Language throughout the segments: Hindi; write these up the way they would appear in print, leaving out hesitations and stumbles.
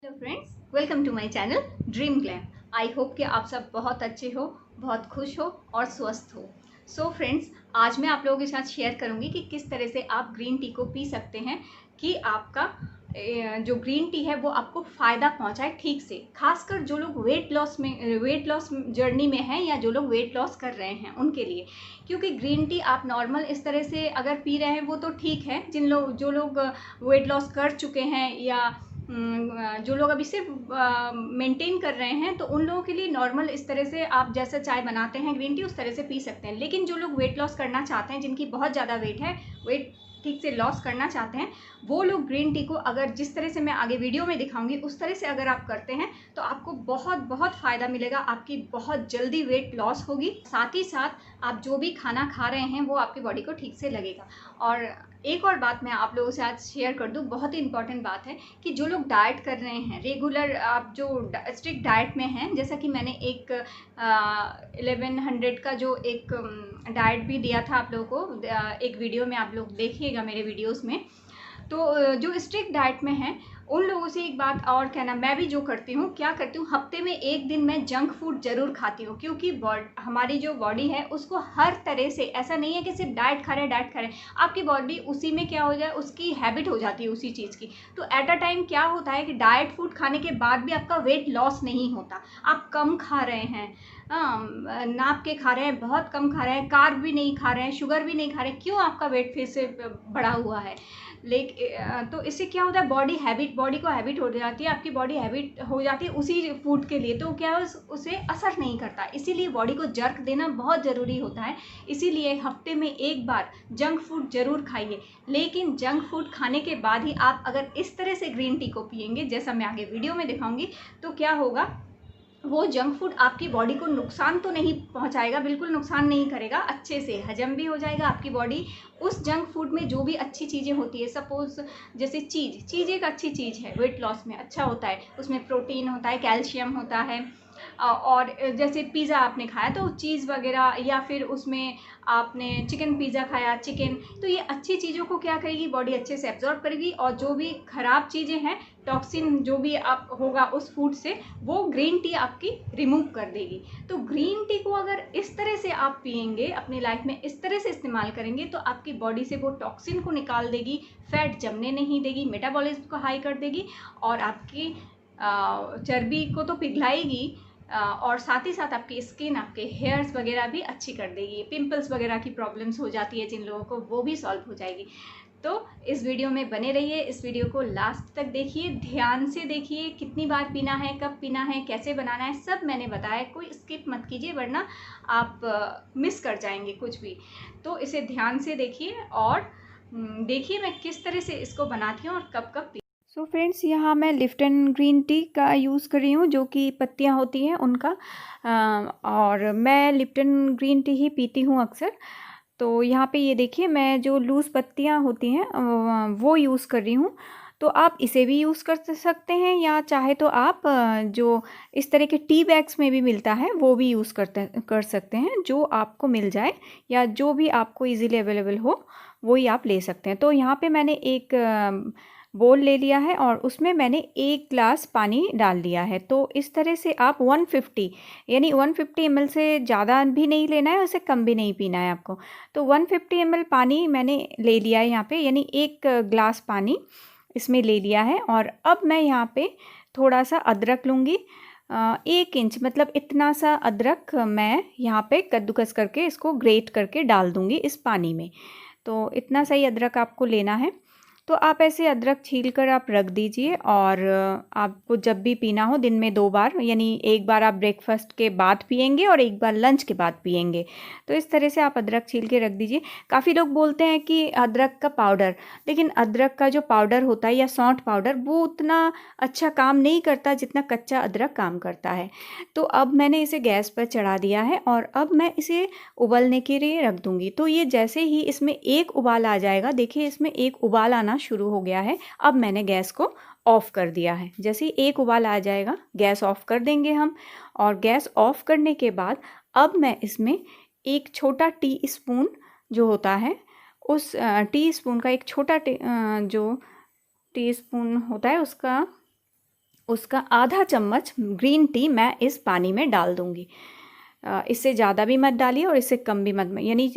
Hello friends, welcome to my channel Dream Glam. I hope कि आप सब बहुत अच्छे हो, बहुत खुश हो और स्वस्थ हो। सो फ्रेंड्स, आज मैं आप लोगों के साथ शेयर करूंगी कि किस तरह से आप ग्रीन टी को पी सकते हैं कि आपका जो ग्रीन टी है वो आपको फ़ायदा पहुंचाए ठीक से। खासकर जो लोग वेट लॉस जर्नी में हैं या जो लोग वेट लॉस कर रहे हैं उनके लिए, क्योंकि ग्रीन टी आप नॉर्मल इस तरह से अगर पी रहे हैं वो तो ठीक है। जो लोग वेट लॉस कर चुके हैं या जो लोग अभी सिर्फ मेंटेन कर रहे हैं, तो उन लोगों के लिए नॉर्मल इस तरह से आप जैसे चाय बनाते हैं ग्रीन टी उस तरह से पी सकते हैं। लेकिन जो लोग वेट लॉस करना चाहते हैं, जिनकी बहुत ज़्यादा वेट है, वेट ठीक से लॉस करना चाहते हैं, वो लोग ग्रीन टी को अगर जिस तरह से मैं आगे वीडियो में दिखाऊंगी उस तरह से अगर आप करते हैं तो आपको बहुत बहुत फ़ायदा मिलेगा। आपकी बहुत जल्दी वेट लॉस होगी, साथ ही साथ आप जो भी खाना खा रहे हैं वो आपकी बॉडी को ठीक से लगेगा। और एक और बात मैं आप लोगों से आज शेयर कर दूं, बहुत ही इंपॉर्टेंट बात है कि जो लोग डाइट कर रहे हैं रेगुलर, आप जो स्ट्रिक्ट डाइट में हैं, जैसा कि मैंने एक 1100 का जो एक डाइट भी दिया था आप लोगों को, एक वीडियो में आप लोग देखिएगा मेरे वीडियोस में। तो जो स्ट्रिक्ट डाइट में हैं उन लोगों से एक बात और कहना, मैं भी जो करती हूँ, क्या करती हूँ, हफ्ते में एक दिन मैं जंक फूड जरूर खाती हूँ, क्योंकि हमारी जो बॉडी है उसको हर तरह से, ऐसा नहीं है कि सिर्फ डाइट खा रहे हैं, आपकी बॉडी उसी में क्या हो जाए, उसकी हैबिट हो जाती है उसी चीज़ की। तो एट अ टाइम क्या होता है कि डाइट फूड खाने के बाद भी आपका वेट लॉस नहीं होता। आप कम खा रहे हैं, नाप के खा रहे हैं, बहुत कम खा रहे हैं, कार्ब भी नहीं खा रहे हैं, शुगर भी नहीं खा रहे हैं, क्यों आपका वेट फिर से बढ़ा हुआ है। तो इससे क्या होता है, बॉडी को हैबिट हो जाती है, आपकी बॉडी हैबिट हो जाती है उसी फूड के लिए, तो क्या है उसे असर नहीं करता। इसीलिए बॉडी को जर्क देना बहुत ज़रूरी होता है। इसीलिए हफ्ते में एक बार जंक फूड जरूर खाइए। लेकिन जंक फूड खाने के बाद ही आप अगर इस तरह से ग्रीन टी को पियेंगे, जैसा मैं आगे वीडियो में दिखाऊंगी, तो क्या होगा, वो जंक फूड आपकी बॉडी को नुकसान तो नहीं पहुंचाएगा, बिल्कुल नुकसान नहीं करेगा, अच्छे से हजम भी हो जाएगा। आपकी बॉडी उस जंक फूड में जो भी अच्छी चीज़ें होती है, सपोज जैसे चीज़ एक अच्छी चीज़ है, वेट लॉस में अच्छा होता है, उसमें प्रोटीन होता है, कैल्शियम होता है। और जैसे पिज़्ज़ा आपने खाया तो चीज़ वगैरह, या फिर उसमें आपने चिकन पिज़्ज़ा खाया, चिकन, तो ये अच्छी चीज़ों को क्या करेगी, बॉडी अच्छे से एब्जॉर्ब करेगी, और जो भी खराब चीज़ें हैं, टॉक्सिन जो भी आप होगा उस फूड से, वो ग्रीन टी आपकी रिमूव कर देगी। तो ग्रीन टी को अगर इस तरह से आप पियेंगे, अपनी लाइफ में इस तरह से इस्तेमाल करेंगे, तो आपकी बॉडी से वो टॉक्सिन को निकाल देगी, फैट जमने नहीं देगी, मेटाबॉलिज्म को हाई कर देगी, और आपकी चर्बी को तो पिघलाएगी, और साथ ही साथ आपकी स्किन, आपके हेयर्स वगैरह भी अच्छी कर देगी। पिंपल्स वगैरह की प्रॉब्लम्स हो जाती है जिन लोगों को, वो भी सॉल्व हो जाएगी। तो इस वीडियो में बने रहिए, इस वीडियो को लास्ट तक देखिए, ध्यान से देखिए, कितनी बार पीना है, कब पीना है, कैसे बनाना है, सब मैंने बताया, कोई स्किप मत कीजिए वरना आप मिस कर जाएंगे कुछ भी। तो इसे ध्यान से देखिए और देखिए मैं किस तरह से इसको बनाती हूँ और कब कब। सो फ्रेंड्स, यहाँ मैं लिप्टन ग्रीन टी का यूज़ कर रही हूँ, जो कि पत्तियाँ होती हैं उनका। और मैं लिप्टन ग्रीन टी ही पीती हूँ अक्सर। तो यहाँ पे ये देखिए, मैं जो लूज़ पत्तियाँ होती हैं वो यूज़ कर रही हूँ। तो आप इसे भी यूज़ कर सकते हैं, या चाहे तो आप जो इस तरह के टी बैग्स में भी मिलता है वो भी यूज़ कर सकते हैं, जो आपको मिल जाए या जो भी आपको इजीली अवेलेबल हो वही आप ले सकते हैं। तो यहाँ पे मैंने एक बोल ले लिया है और उसमें मैंने 1 ग्लास पानी डाल दिया है। तो इस तरह से आप 150 यानी 150 ml से ज़्यादा भी नहीं लेना है, उससे कम भी नहीं पीना है आपको। तो 150 ml पानी मैंने ले लिया है यहाँ पे, यानी 1 ग्लास पानी इसमें ले लिया है। और अब मैं यहाँ पे थोड़ा सा अदरक लूँगी, 1 इंच, मतलब इतना सा अदरक मैं यहाँ पे कद्दूकस करके इसको ग्रेट करके डाल दूँगी इस पानी में। तो इतना सही अदरक आपको लेना है। तो आप ऐसे अदरक छील कर आप रख दीजिए, और आपको जब भी पीना हो दिन में 2 बार, यानी एक बार आप ब्रेकफास्ट के बाद पियेंगे और एक बार लंच के बाद पियेंगे। तो इस तरह से आप अदरक छील के रख दीजिए। काफ़ी लोग बोलते हैं कि अदरक का पाउडर, लेकिन अदरक का जो पाउडर होता है या सौंठ पाउडर, वो उतना अच्छा काम नहीं करता जितना कच्चा अदरक काम करता है। तो अब मैंने इसे गैस पर चढ़ा दिया है और अब मैं इसे उबलने के लिए रख दूँगी। तो ये जैसे ही इसमें एक उबाल आ जाएगा, देखिए इसमें एक उबाल आना शुरू हो गया है। अब मैंने गैस को ऑफ़ कर दिया है। जैसे ही एक उबाल आ जाएगा गैस ऑफ़ कर देंगे हम। और गैस ऑफ़ करने के बाद अब मैं इसमें एक छोटा टीस्पून जो होता है, उस टीस्पून का एक छोटा जो टीस्पून होता है उसका उसका आधा चम्मच ग्रीन टी मैं इस पानी में डाल दूँगी। इससे ज़्यादा भी मत डालिए और इससे कम भी मत, यानी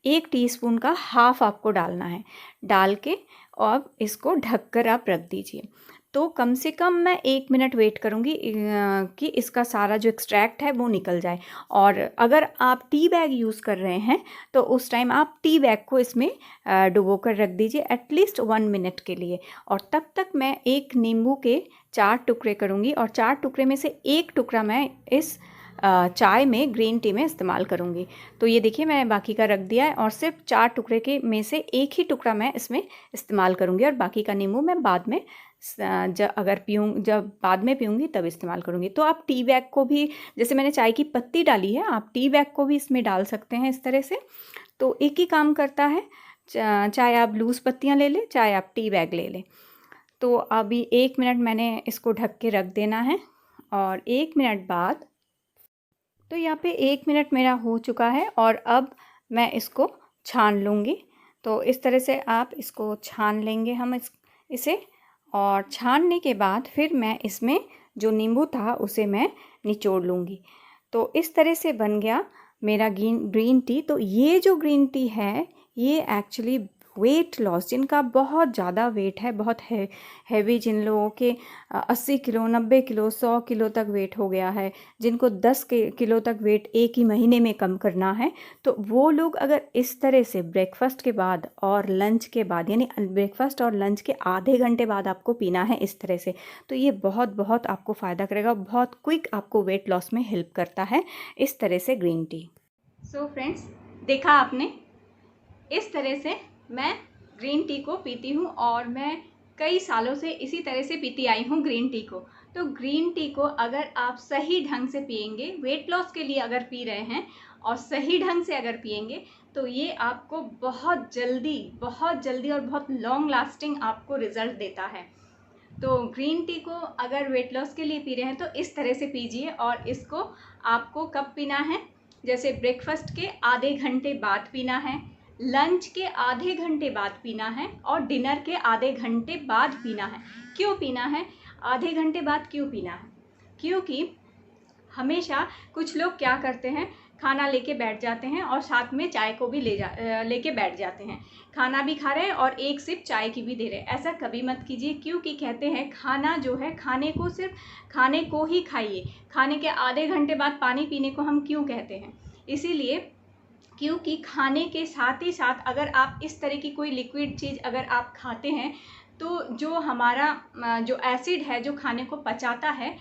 1 टीस्पून का हाफ़ आपको डालना है। डाल के और इसको ढक कर आप रख दीजिए। तो कम से कम मैं 1 मिनट वेट करूँगी कि इसका सारा जो एक्सट्रैक्ट है वो निकल जाए। और अगर आप टी बैग यूज़ कर रहे हैं तो उस टाइम आप टी बैग को इसमें डुबो कर रख दीजिए एटलीस्ट 1 मिनट के लिए। और तब तक मैं एक नींबू के 4 टुकड़े करूँगी और 4 टुकड़े में से 1 टुकड़ा मैं इस चाय में, ग्रीन टी में इस्तेमाल करूँगी। तो ये देखिए मैं बाकी का रख दिया है और सिर्फ 4 टुकड़े के में से 1 ही टुकड़ा मैं इसमें इस्तेमाल करूँगी और बाकी का नींबू मैं बाद में जब बाद में पीऊँगी तब इस्तेमाल करूँगी। तो आप टी बैग को भी, जैसे मैंने चाय की पत्ती डाली है, आप टी बैग को भी इसमें डाल सकते हैं इस तरह से। तो एक ही काम करता है, चाहे आप लूज़ पत्तियाँ ले लें, चाहे आप टी बैग ले लें। तो अभी 1 मिनट मैंने इसको ढक के रख देना है और 1 मिनट बाद, तो यहाँ पे 1 मिनट मेरा हो चुका है और अब मैं इसको छान लूँगी। तो इस तरह से आप इसको छान लेंगे हम इसे, और छानने के बाद फिर मैं इसमें जो नींबू था उसे मैं निचोड़ लूँगी। तो इस तरह से बन गया मेरा ग्रीन टी। तो ये जो ग्रीन टी है ये एक्चुअली वेट लॉस, जिनका बहुत ज़्यादा वेट है, बहुत हैवी, जिन लोगों के 80 किलो, 90 किलो, 100 किलो तक वेट हो गया है, जिनको 10 किलो तक वेट एक ही महीने में कम करना है, तो वो लोग अगर इस तरह से ब्रेकफास्ट के बाद और लंच के बाद, यानी ब्रेकफास्ट और लंच के आधे घंटे बाद आपको पीना है इस तरह से, तो ये बहुत बहुत आपको फ़ायदा करेगा, बहुत क्विक आपको वेट लॉस में हेल्प करता है इस तरह से ग्रीन टी। सो फ्रेंड्स, देखा आपने, इस तरह से मैं ग्रीन टी को पीती हूँ और मैं कई सालों से इसी तरह से पीती आई हूँ ग्रीन टी को। तो ग्रीन टी को अगर आप सही ढंग से पिएंगे, वेट लॉस के लिए अगर पी रहे हैं और सही ढंग से अगर पिएंगे, तो ये आपको बहुत जल्दी और बहुत लॉन्ग लास्टिंग आपको रिज़ल्ट देता है। तो ग्रीन टी को अगर वेट लॉस के लिए पी रहे हैं तो इस तरह से पीजिए। और इसको आपको कब पीना है? जैसे ब्रेकफास्ट के आधे घंटे बाद पीना है, लंच के आधे घंटे बाद पीना है और डिनर के आधे घंटे बाद पीना है। क्यों पीना है? आधे घंटे बाद क्यों पीना है? क्योंकि हमेशा कुछ लोग क्या करते हैं, खाना लेके बैठ जाते हैं और साथ में चाय को भी लेके बैठ जाते हैं। खाना भी खा रहे हैं और एक सिप चाय की भी दे रहे हैं। ऐसा कभी मत कीजिए, क्योंकि कहते हैं खाना जो है, खाने को सिर्फ खाने को ही खाइए। खाने के आधे घंटे बाद पानी पीने को हम क्यों कहते हैं? इसीलिए क्योंकि खाने के साथ ही साथ अगर आप इस तरह की कोई लिक्विड चीज़ अगर आप खाते हैं तो जो हमारा जो एसिड है जो खाने को पचाता है,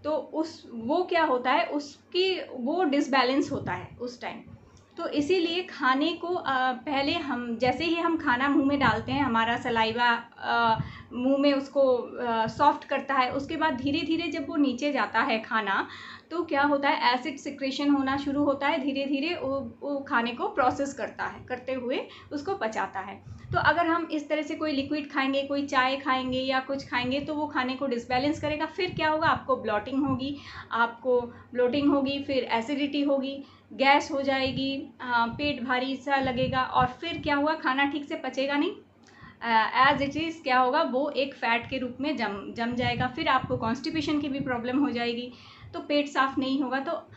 तो वो क्या होता है, उसकी वो डिसबैलेंस होता है उस टाइम। तो इसीलिए खाने को पहले हम, जैसे ही हम खाना मुंह में डालते हैं, हमारा सलाइवा मुंह में उसको सॉफ्ट करता है, उसके बाद धीरे धीरे जब वो नीचे जाता है खाना, तो क्या होता है, एसिड सिक्रेशन होना शुरू होता है। धीरे धीरे वो खाने को प्रोसेस करता है, करते हुए उसको पचाता है। तो अगर हम इस तरह से कोई लिक्विड खाएंगे, कोई चाय खाएंगे या कुछ खाएंगे, तो वो खाने को डिसबैलेंस करेगा। फिर क्या होगा, आपको ब्लोटिंग होगी, फिर एसिडिटी होगी, गैस हो जाएगी, पेट भारी सा लगेगा और फिर क्या हुआ, खाना ठीक से पचेगा नहीं। एज इट इज़ क्या होगा, वो एक फैट के रूप में जम जाएगा। फिर आपको कॉन्स्टिपेशन की भी प्रॉब्लम हो जाएगी, तो पेट साफ नहीं होगा। तो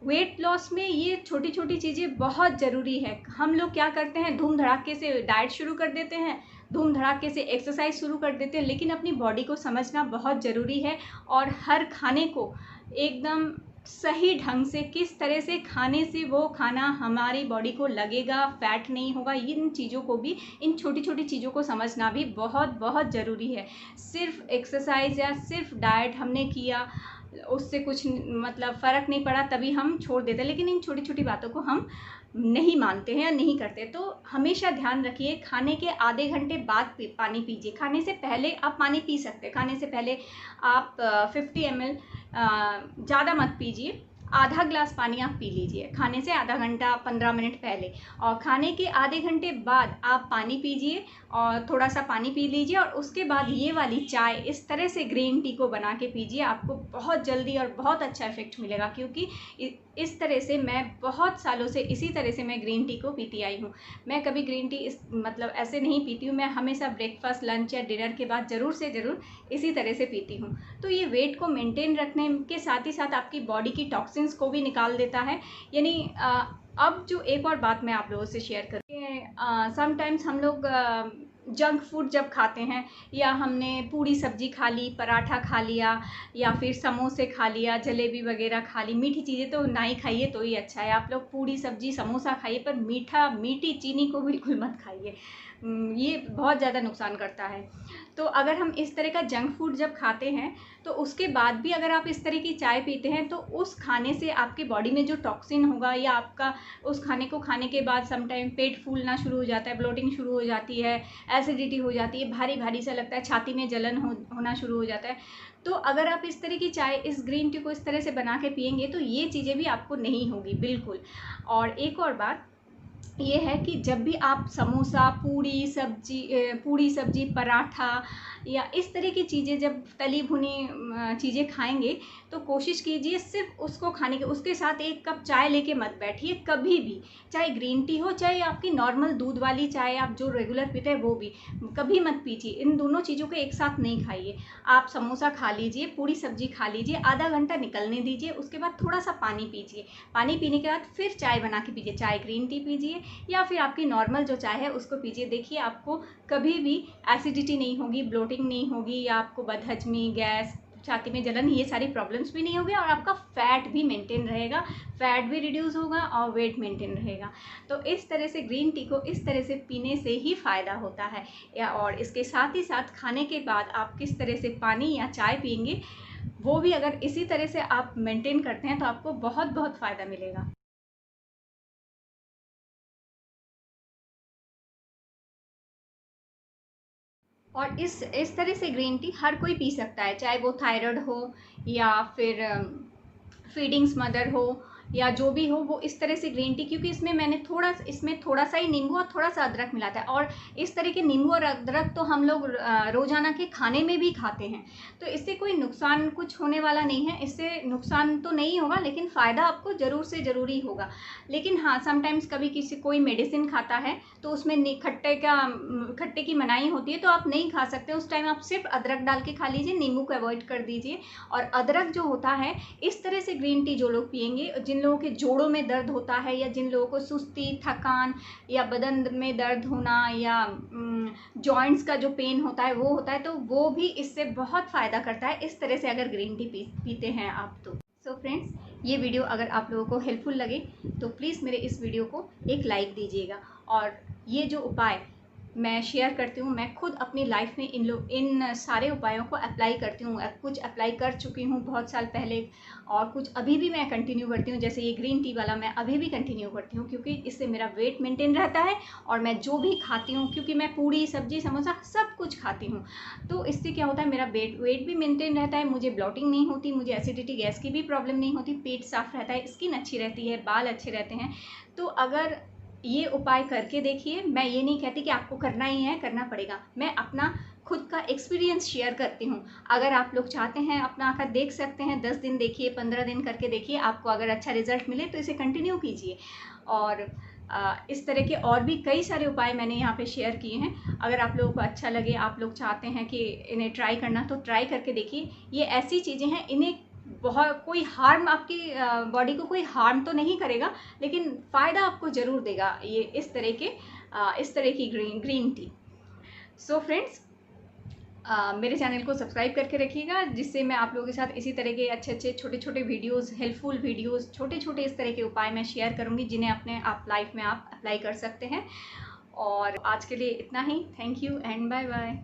वेट लॉस में ये छोटी छोटी चीज़ें बहुत ज़रूरी है। हम लोग क्या करते हैं, धूम धड़ाके से डाइट शुरू कर देते हैं, धूम धड़ाके से एक्सरसाइज शुरू कर देते हैं, लेकिन अपनी बॉडी को समझना बहुत ज़रूरी है। और हर खाने को एकदम सही ढंग से, किस तरह से खाने से वो खाना हमारी बॉडी को लगेगा, फैट नहीं होगा, इन चीज़ों को भी, इन छोटी छोटी चीज़ों को समझना भी बहुत बहुत ज़रूरी है। सिर्फ एक्सरसाइज या सिर्फ डाइट हमने किया, उससे कुछ मतलब फ़र्क नहीं पड़ा, तभी हम छोड़ देते हैं, लेकिन इन छोटी छोटी बातों को हम नहीं मानते हैं या नहीं करते। तो हमेशा ध्यान रखिए, खाने के आधे घंटे बाद पानी पीजिए। खाने से पहले आप पानी पी सकते हैं, खाने से पहले आप 50 ml ज़्यादा मत पीजिए, आधा ग्लास पानी आप पी लीजिए खाने से आधा घंटा 15 मिनट पहले, और खाने के आधे घंटे बाद आप पानी पीजिए और थोड़ा सा पानी पी लीजिए, और उसके बाद ये वाली चाय इस तरह से ग्रीन टी को बना के पीजिए। आपको बहुत जल्दी और बहुत अच्छा इफेक्ट मिलेगा, क्योंकि इस तरह से मैं बहुत सालों से इसी तरह से मैं ग्रीन टी को पीती आई हूँ। मैं कभी ग्रीन टी मतलब ऐसे नहीं पीती हूँ, मैं हमेशा ब्रेकफास्ट, लंच या डिनर के बाद ज़रूर से ज़रूर इसी तरह से पीती हूँ। तो ये वेट को मेंटेन रखने के साथ ही साथ आपकी बॉडी की टॉक्सिन्स को भी निकाल देता है। यानी अब जो एक और बात मैं आप लोगों से शेयर करूँ, समटाइम्स हम लोग जंक फूड जब खाते हैं, या हमने पूरी सब्जी खा ली, पराठा खा लिया, या फिर समोसे खा लिया, जलेबी वगैरह खा ली, मीठी चीज़ें तो ना ही खाइए तो ही अच्छा है। आप लोग पूरी सब्जी समोसा खाइए, पर मीठी चीनी को बिल्कुल मत खाइए, ये बहुत ज़्यादा नुकसान करता है। तो अगर हम इस तरह का जंक फूड जब खाते हैं, तो उसके बाद भी अगर आप इस तरह की चाय पीते हैं, तो उस खाने से आपके बॉडी में जो टॉक्सिन होगा, या आपका उस खाने को खाने के बाद समटाइम पेट फूलना शुरू हो जाता है, ब्लोटिंग शुरू हो जाती है, एसिडिटी हो जाती है, भारी भारी सा लगता है, छाती में जलन होना शुरू हो जाता है। तो अगर आप इस तरह की चाय, इस ग्रीन टी को इस तरह से बना के पियेंगे, तो ये चीज़ें भी आपको नहीं होगी बिल्कुल। और एक और बात ये है कि जब भी आप समोसा, पूड़ी सब्जी, पराठा या इस तरह की चीज़ें, जब तली भुनी चीज़ें खाएंगे, तो कोशिश कीजिए सिर्फ उसको खाने के, उसके साथ एक कप चाय लेके मत बैठिए कभी भी। चाहे ग्रीन टी हो, चाहे आपकी नॉर्मल दूध वाली चाय आप जो रेगुलर पीते हैं वो भी कभी मत पीजिए। इन दोनों चीज़ों को एक साथ नहीं खाइए। आप समोसा खा लीजिए, पूरी सब्जी खा लीजिए, आधा घंटा निकलने दीजिए, उसके बाद थोड़ा सा पानी पीजिए। पानी पीने के बाद फिर चाय बना के पीजिए, चाहे ग्रीन टी पीजिए या फिर आपकी नॉर्मल जो चाय है उसको पीजिए। देखिए आपको कभी भी एसिडिटी नहीं होगी, ब्लोटिंग नहीं होगी, या आपको बदहजमी, गैस, छाती में जलन, ये सारी प्रॉब्लम्स भी नहीं होगी, और आपका फैट भी मेंटेन रहेगा, फैट भी रिड्यूस होगा और वेट मेंटेन रहेगा। तो इस तरह से ग्रीन टी को इस तरह से पीने से ही फ़ायदा होता है। और इसके साथ ही साथ खाने के बाद आप किस तरह से पानी या चाय पियेंगे, वो भी अगर इसी तरह से आप मेंटेन करते हैं, तो आपको बहुत बहुत फ़ायदा मिलेगा। और इस तरह से ग्रीन टी हर कोई पी सकता है, चाहे वो थायराइड हो, या फिर फीडिंग्स मदर हो, या जो भी हो, वो इस तरह से ग्रीन टी, क्योंकि इसमें थोड़ा सा ही नींबू और थोड़ा सा अदरक मिलाता है, और इस तरह के नींबू और अदरक तो हम लोग रोज़ाना के खाने में भी खाते हैं। तो इससे कोई नुकसान कुछ होने वाला नहीं है, इससे नुकसान तो नहीं होगा, लेकिन फ़ायदा आपको ज़रूर से ज़रूर ही होगा। लेकिन हाँ, समटाइम्स कभी कोई मेडिसिन खाता है, तो उसमें खट्टे की मनाही होती है, तो आप नहीं खा सकते। उस टाइम आप सिर्फ अदरक डाल के खा लीजिए, नींबू को अवॉइड कर दीजिए। और अदरक जो होता है, इस तरह से ग्रीन टी जो लोग पियेंगे, जिन लोगों के जोड़ों में दर्द होता है, या जिन लोगों को सुस्ती, थकान, या बदन में दर्द होना, या जॉइंट्स का जो पेन होता है वो होता है, तो वो भी इससे बहुत फ़ायदा करता है, इस तरह से अगर ग्रीन टी पीते हैं आप तो। सो फ्रेंड्स, ये वीडियो अगर आप लोगों को हेल्पफुल लगे, तो प्लीज़ मेरे इस वीडियो को एक लाइक दीजिएगा। और ये जो उपाय मैं शेयर करती हूँ, मैं खुद अपनी लाइफ में इन सारे उपायों को अप्लाई करती हूँ। कुछ अप्लाई कर चुकी हूँ बहुत साल पहले, और कुछ अभी भी मैं कंटिन्यू करती हूँ। जैसे ये ग्रीन टी वाला मैं अभी भी कंटिन्यू करती हूँ, क्योंकि इससे मेरा वेट मेंटेन रहता है, और मैं जो भी खाती हूँ, क्योंकि मैं पूड़ी सब्जी समोसा सब कुछ खाती हूँ, तो इससे क्या होता है, मेरा वेट भी मेंटेन रहता है, मुझे ब्लॉटिंग नहीं होती, मुझे एसिडिटी, गैस की भी प्रॉब्लम नहीं होती, पेट साफ रहता है, स्किन अच्छी रहती है, बाल अच्छे रहते हैं। तो अगर ये उपाय करके देखिए, मैं ये नहीं कहती कि आपको करना ही है, करना पड़ेगा, मैं अपना खुद का एक्सपीरियंस शेयर करती हूँ। अगर आप लोग चाहते हैं अपना आकर देख सकते हैं, 10 दिन देखिए, 15 दिन करके देखिए, आपको अगर अच्छा रिजल्ट मिले तो इसे कंटिन्यू कीजिए। और इस तरह के और भी कई सारे उपाय मैंने यहाँ पे शेयर किए हैं। अगर आप लोगों को अच्छा लगे, आप लोग चाहते हैं कि इन्हें ट्राई करना, तो ट्राई करके देखिए। ये ऐसी चीज़ें हैं, इन्हें बहुत कोई हार्म, आपकी बॉडी को कोई हार्म तो नहीं करेगा, लेकिन फ़ायदा आपको ज़रूर देगा ये इस तरह की ग्रीन टी। सो फ्रेंड्स, मेरे चैनल को सब्सक्राइब करके रखिएगा, जिससे मैं आप लोगों के साथ इसी तरह के अच्छे छोटे छोटे वीडियोस, हेल्पफुल वीडियोस, छोटे छोटे इस तरह के उपाय मैं शेयर करूँगी, जिन्हें आप लाइफ में आप अप्लाई कर सकते हैं। और आज के लिए इतना ही। Thank you and bye bye.